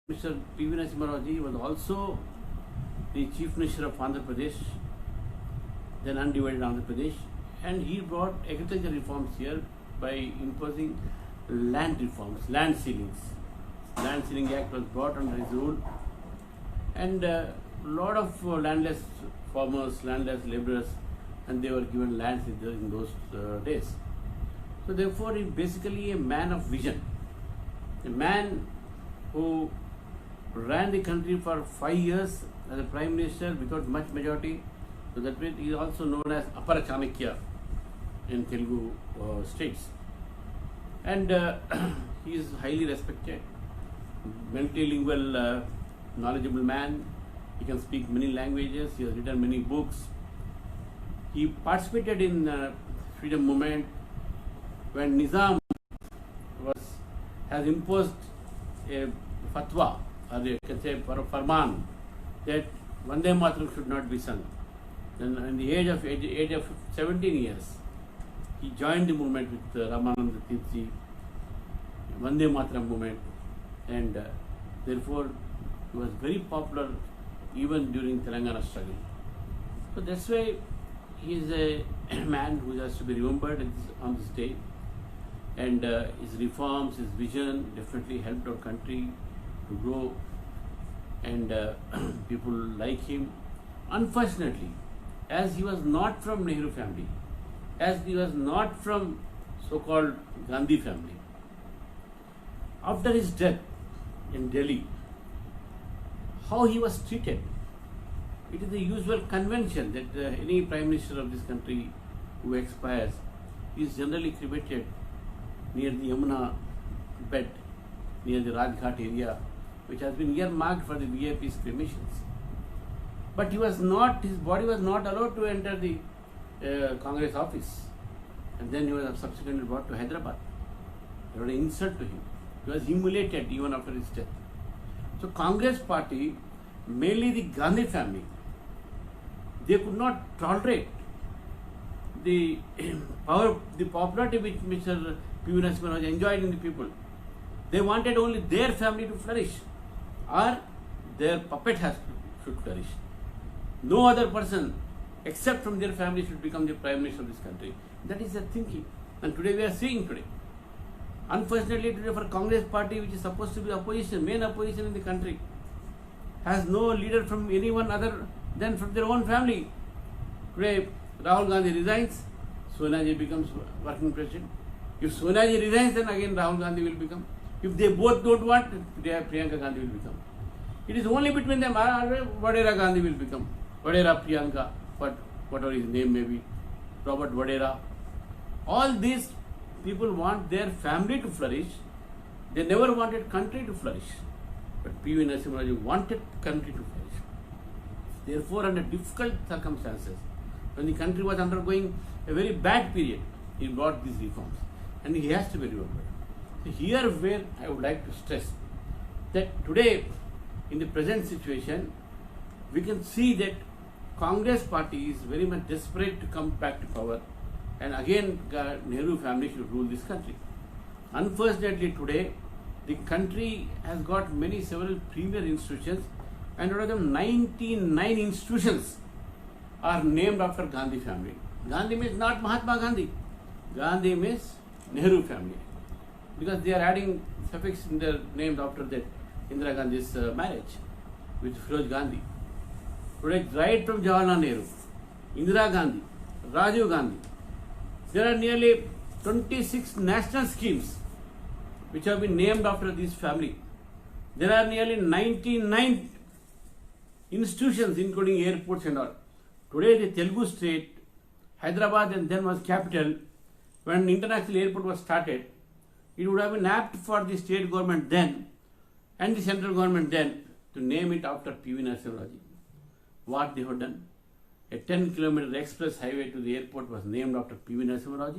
Mr. P.V. Narasimha Rao was also the Chief Minister of Andhra Pradesh, then undivided Andhra Pradesh, and he brought agricultural reforms here by imposing land reforms, land ceilings. Land Ceiling Act was brought under his rule, and a lot of landless farmers, landless laborers, and they were given lands in those days. So therefore, he basically a man of vision, a man who ran the country for 5 years as a prime minister without much majority. So that means he is also known as Apara Chanakya in Telugu states, and he is highly respected, multilingual, knowledgeable man. He can speak many languages. He has written many books. He participated in freedom movement when Nizam has imposed a fatwa, or you can say farman, that Vande Mataram should not be sung. Then in the age of 17 years, he joined the movement with Ramananda Tirthi, Vande Mataram movement, and therefore he was very popular even during Telangana struggle. So that's why he is a man who has to be remembered on this day, and his reforms, his vision definitely helped our country to grow, and people like him. Unfortunately, as he was not from Nehru family, as he was not from so-called Gandhi family, after his death in Delhi, how he was treated. It is the usual convention that any prime minister of this country who expires is generally cremated near the Yamuna bed, near the Rajghat area, which has been earmarked for the VIP's cremations. But he was not, his body was not allowed to enter the Congress office, and then he was subsequently brought to Hyderabad. It was an insult to him. He was humiliated even after his death. So Congress party, mainly the Gandhi family, they could not tolerate the power, the popularity which Mr. P.V. Narasimha Rao enjoyed in the people. They wanted only their family to flourish, or their puppet should flourish. No other person except from their family should become the prime minister of this country. That is their thinking, and today we are seeing today. Unfortunately, today for Congress party, which is supposed to be opposition, main opposition in the country, has no leader from anyone other than from their own family. Today, Rahul Gandhi resigns, Sonia Ji becomes working president. If Sonia Ji resigns, then again Rahul Gandhi will become. If they both don't want, Priyanka Gandhi will become. It is only between them, Vadera Gandhi will become. Vadera Priyanka, whatever his name may be, Robert Vadera. All these people want their family to flourish. They never wanted country to flourish. But P.V. Narasimha Rao wanted country to flourish. Therefore, under difficult circumstances, when the country was undergoing a very bad period, he brought these reforms, and he has to be remembered. So here where I would like to stress that today, in the present situation, we can see that Congress party is very much desperate to come back to power, and again Nehru family should rule this country. Unfortunately, today the country has got several premier institutions, and out of them 99 institutions are named after Gandhi family. Gandhi means not Mahatma Gandhi. Gandhi means Nehru family, because they are adding suffix in their names after that Indira Gandhi's marriage with Firoz Gandhi. Today, right from Jawaharlal Nehru, Indira Gandhi, Rajiv Gandhi, there are nearly 26 national schemes which have been named after this family. There are nearly 99 institutions, including airports and all. Today, the Telugu state, Hyderabad, and then was capital. When international airport was started, it would have been apt for the state government then and the central government then to name it after P.V. Narasimha Rao. What they have done? A 10-kilometer express highway to the airport was named after P.V. Narasimha Rao,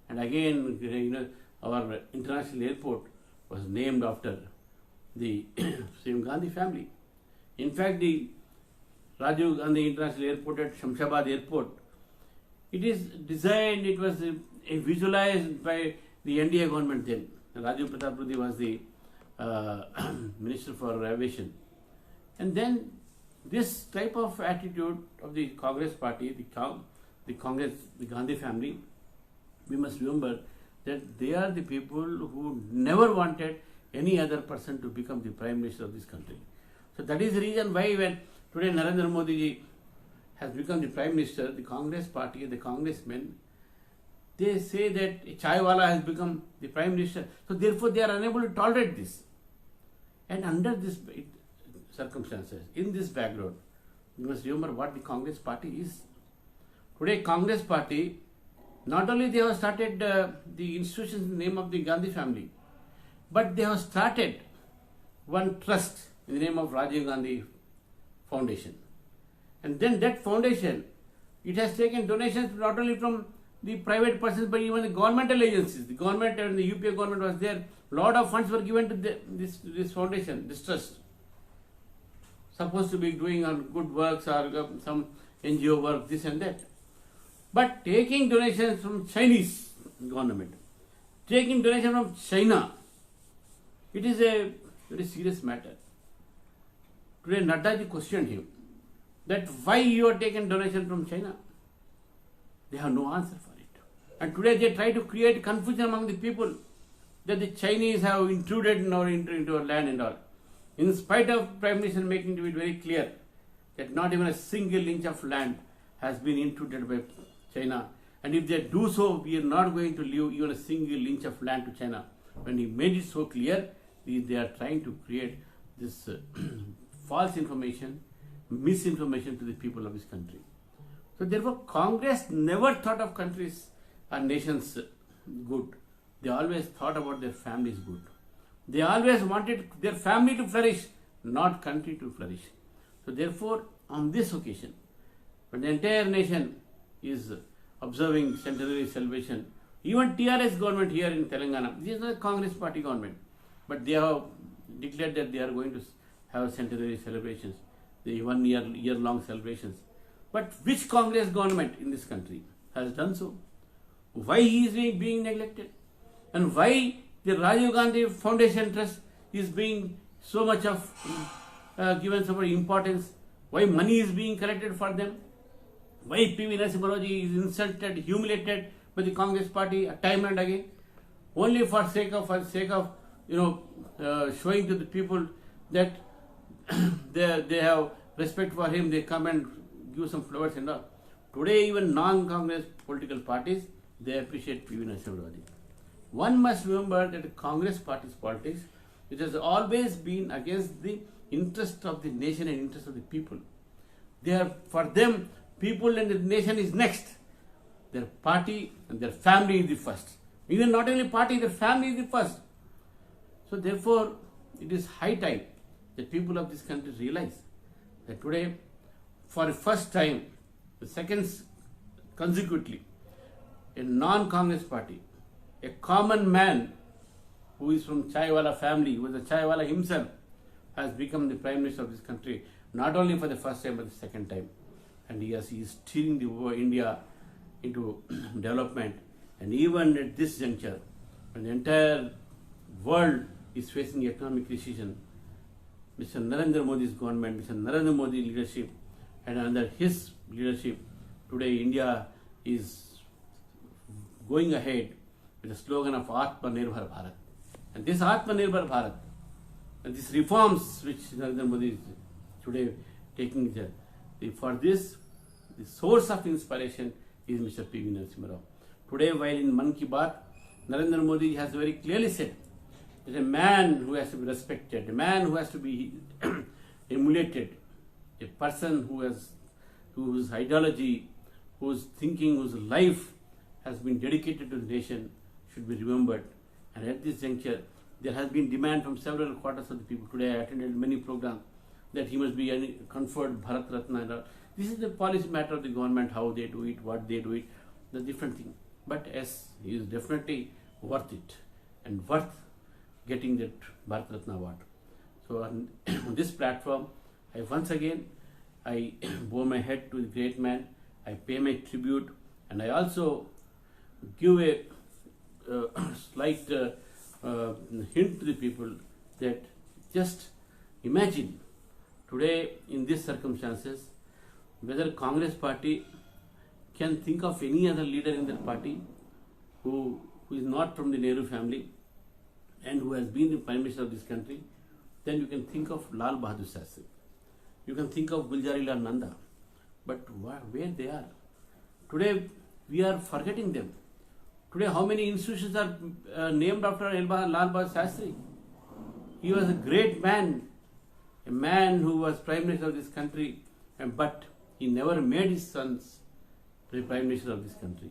and again, our international airport was named after the same Gandhi family. In fact, the Rajiv Gandhi International Airport at Shamshabad Airport, it is designed, it was visualized by the NDA government then. Rajiv Pratap Rudy was the Minister for Aviation. And then this type of attitude of the Congress party, the Congress, the Gandhi family, we must remember that they are the people who never wanted any other person to become the Prime Minister of this country. So that is the reason why when today Narendra Modi ji has become the Prime Minister, the Congress party, the congressmen, they say that Chaiwala has become the Prime Minister. So therefore they are unable to tolerate this. And under this circumstances, in this background, you must remember what the Congress party is. Today Congress party, not only they have started the institutions in the name of the Gandhi family, but they have started one trust in the name of Rajiv Gandhi Foundation. And then that foundation, it has taken donations not only from the private persons but even the governmental agencies. The government and the UPA government was there. A lot of funds were given to this foundation, this trust. Supposed to be doing on good works or some NGO work, this and that. But taking donations from Chinese government, taking donations from China, it is a very serious matter. Today Nadda ji questioned him that why you are taking donation from China. They have no answer for it. And today they try to create confusion among the people that the Chinese have intruded into our land and all. In spite of Prime Minister making it very clear that not even a single inch of land has been intruded by China. And if they do so, we are not going to leave even a single inch of land to China. When he made it so clear, they are trying to create this false information, misinformation to the people of this country. So therefore, Congress never thought of countries or nations good. They always thought about their families good. They always wanted their family to flourish, not country to flourish. So therefore, on this occasion, when the entire nation is observing centenary celebration, even TRS government here in Telangana, this is not a Congress party government, but they have declared that they are going to have centenary celebrations, the year-long celebrations. But which Congress government in this country has done so? Why he is being neglected? And why the Rajiv Gandhi Foundation Trust is being so much of given so much importance? Why money is being collected for them? Why P.V. Narasimha Rao ji is insulted, humiliated by the Congress party time and again? Only for sake of showing to the people that they have respect for him, they come and give some flowers and all. Today even non-Congress political parties, they appreciate P.V. Narasimha Rao ji. One must remember that the Congress party's politics, it has always been against the interest of the nation and interest of the people. For them, people and the nation is next. Their party and their family is the first. Even not only party, their family is the first. So therefore, it is high time that people of this country realize that today, for the first time, the second consecutively, a non-Congress party, a common man who is from Chaiwala family, who is a Chaiwala himself, has become the Prime Minister of this country, not only for the first time but the second time. And he is steering India into development. And even at this juncture, when the entire world is facing economic recession, Mr. Narendra Modi's government, Mr. Narendra Modi leadership, and under his leadership, today India is going ahead with the slogan of Atmanirbhar Bharat. And this Atmanirbhar Bharat, and these reforms which Narendra Modi is today taking, for this, the source of inspiration is Mr. P.V. Narasimha Rao. Today, while in Man Ki Baat, Narendra Modi has very clearly said that a man who has to be respected, a man who has to be emulated, a person whose ideology, whose thinking, whose life has been dedicated to the nation should be remembered. And at this juncture, there has been demand from several quarters of the people. Today I attended many programs that he must be conferred Bharat Ratna and all. This is the policy matter of the government, how they do it, what they do it, the different thing. But yes, he is definitely worth it and worth getting that Bharat Ratna award. So on this platform, once again, I bow my head to the great man, I pay my tribute, and I also give a slight hint to the people that just imagine today in these circumstances whether Congress party can think of any other leader in their party who is not from the Nehru family and who has been the Prime Minister of this country. Then you can think of Lal Bahadur Shastri. You can think of Gulzari Lal Nanda. But where they are? Today we are forgetting them. Today how many institutions are named after Lal Bahadur Shastri? He was a great man, a man who was Prime Minister of this country, but he never made his sons the Prime Minister of this country.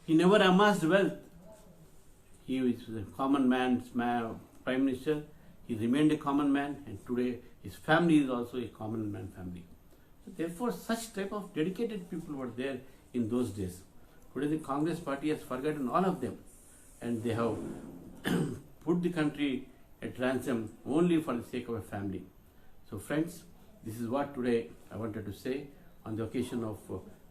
He never amassed wealth. He was a common man's Prime Minister. He remained a common man, and today his family is also a common man family. So therefore, such type of dedicated people were there in those days. Today the Congress party has forgotten all of them, and they have put the country at ransom only for the sake of a family. So friends, this is what today I wanted to say on the occasion of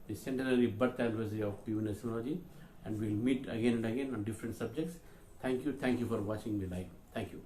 the centenary birth anniversary of PV Narasimha, and we'll meet again and again on different subjects. Thank you for watching me live. Thank you.